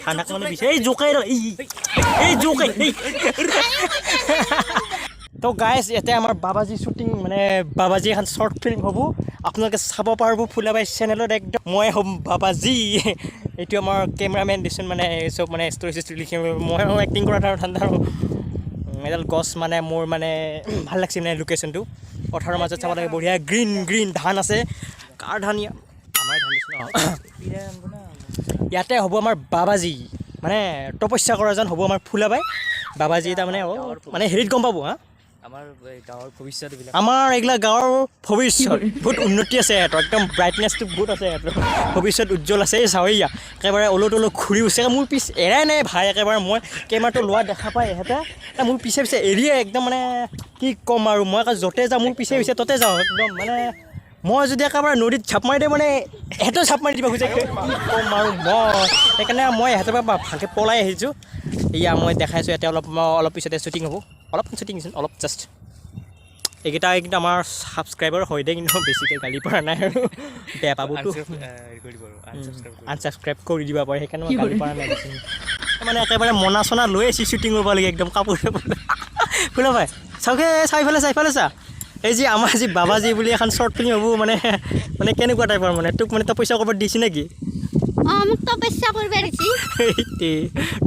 খানাক মানে বিচাৰে এই জোকাই এই জোকাই এই তো গাইজ ইয়াতে আমাৰ বাবাজী শ্বুটিং মানে বাবাজী এখন শ্বৰ্ট ফিল্ম হ'ব আপোনালোকে চাব পাৰিব ফুলাবাই চেনেলত একদম মই হ'ম বাবাজী এইটো আমাৰ কেমেৰামেন দিছোন মানে চব মানে ষ্টৰি লিখিম মই এক্টিং কৰা ঠাণ্ডা এডাল গছ মানে মোৰ মানে ভাল লাগিছে মানে লোকেশ্যনটো পথাৰৰ মাজত চাব লাগে বঢ়িয়া গ্ৰীণ গ্ৰীণ ধান আছে কাৰ ধান আমাৰ ধান দিছোঁ ইয়াতে হ'ব আমাৰ বাবাজী মানে তপস্যা কৰা যেন হ'ব আমাৰ ফুলাবাই বাবাজী তাৰমানে মানে হেৰিত গম পাব হা আমাৰ গাঁৱৰ ভৱিষ্যত আমাৰ এইগিলা গাঁৱৰ ভৱিষ্যত বহুত উন্নতি আছে সিহঁতৰ একদম ব্ৰাইটনেছটো বহুত আছে সিহঁতৰ ভৱিষ্যত উজ্জ্বল আছে এই চাৱৈয়া একেবাৰে ওলো তলো ঘূৰি গৈছে মোৰ পিছ এৰাই নাই ভাই একেবাৰে মই কেমেৰাটো লোৱা দেখা পাই ইহঁতে মোৰ পিছে পিছে এৰিয়ে একদম মানে কি ক'ম আৰু মই য'তে যাওঁ মোৰ পিছে পিছে ততে যাওঁ একদম মানে মই যদি একেবাৰে নদীত ঝাপ মাৰি দিওঁ মানে সিহঁতেও ঝাপ মাৰি দিব খোজে কি ক'ম আৰু মই সেইকাৰণে মই সিহঁতৰ পৰা ভালকৈ পলাই আহিছোঁ এয়া মই দেখাইছোঁ ইয়াতে অলপ পিছতে শ্বুটিং হ'ব অলপ শ্বুটিং অলপ জাষ্ট এইকেইটা কিন্তু আমাৰ ছাবস্ক্ৰাইবাৰ হয় দে কিন্তু বেছিকৈ গালি পৰা নাই আৰু বেয়া পাবতো আনছাবস্ক্ৰাইব কৰি দিব পাৰে সেইকাৰণে মই গালি পৰা নাই মানে একেবাৰে মনা চনা লৈ আহিছোঁ শ্বুটিং কৰিব লাগে একদম কাপোৰ শুনা পাই চাওকে চাৰিফালে চা এই যে আমাৰ যি বাবাজী বুলি এখন শ্বৰ্ট ফিল্ম হ'ব মানে মানে কেনেকুৱা টাইপৰ মানে তোক মানে তপস্যা ক'ৰবাত দিছে নেকি মোক তপস্যা কৰিব দিছি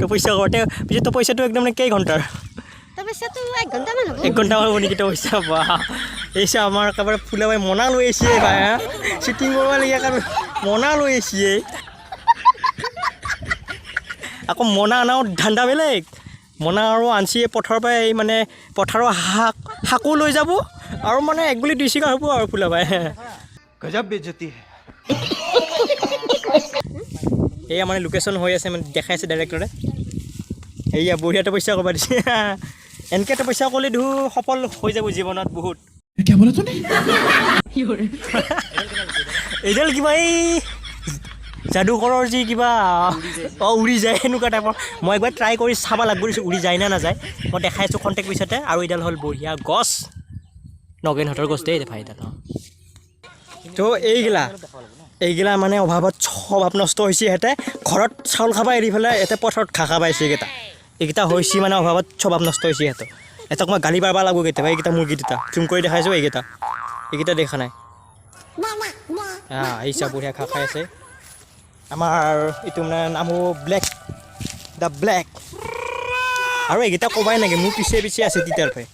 তপস্যা কৰোঁতে পিছত তপস্যাটো একদম মানে কেই ঘণ্টাৰ তপস্যাটো 1 ঘণ্টামান হ'ব 1 ঘণ্টা হ'ব নেকি তপস্যা বা এইছে আমাৰ একেবাৰে ফুলাবাই মনা লৈ আহিছে ভাই শ্বুটিং কৰিব লাগে একেবাৰে মনা লৈ আহিছে আকৌ মনা আনাও ধান্দা বেলেগ মনা আৰু আনছি পথাৰৰ পৰা এই মানে পথাৰৰ শাকো লৈ যাব আৰু মানে একগুলি 2 চিকাৰ হ'ব আৰু ফুলাবাই গজব বেজতি এয়া মানে লোকেশ্যন হৈ আছে মানে দেখাইছে ডাইৰেক্টৰে এয়া বঢ়িয়া তপস্যা কৰিব দিছে এনেকৈ তপস্যা কৰিলে সফল হৈ যাব জীৱনত বহুত এইডাল কিবা এই যাদুকৰৰ যি কিবা উৰি যায় এনেকুৱা টাইপৰ মই একবাৰ ট্ৰাই কৰি চাব লাগিব দিছোঁ উৰি যায় নে নাযায় মই দেখাইছোঁ কণ্টেক্ট পিছতে আৰু এইডাল হ'ল বঢ়িয়া গছ নগেনহঁতৰ গছ দেই ভাই এইডাল তো এইগিলা মানে অভাৱত স্বভাৱ নষ্ট হৈছে সিহঁতে ঘৰত চাউল খাবা এৰি পেলাই ইয়াতে পথাৰত ঘাঁহ খাবা আহিছে এইকেইটা হৈছে মানে অভাৱত স্বভাৱ নষ্ট হৈছে সিহঁতৰ এটাক মই গালি পাৰবা লাগব কেতিয়াবা এইকেইটা মুৰ্গী দুটা জুম কৰি দেখাইছোঁ এইকেইটা দেখা নাই আহিছা বঢ়িয়া ঘাঁহ খাই আছে আমাৰ এইটো মানে নাম হ'ব দ্য ব্লেক আৰু এইকেইটা ক'বাই নাগে মোৰ পিছে পিছে আছে তেতিয়াৰ পৰাই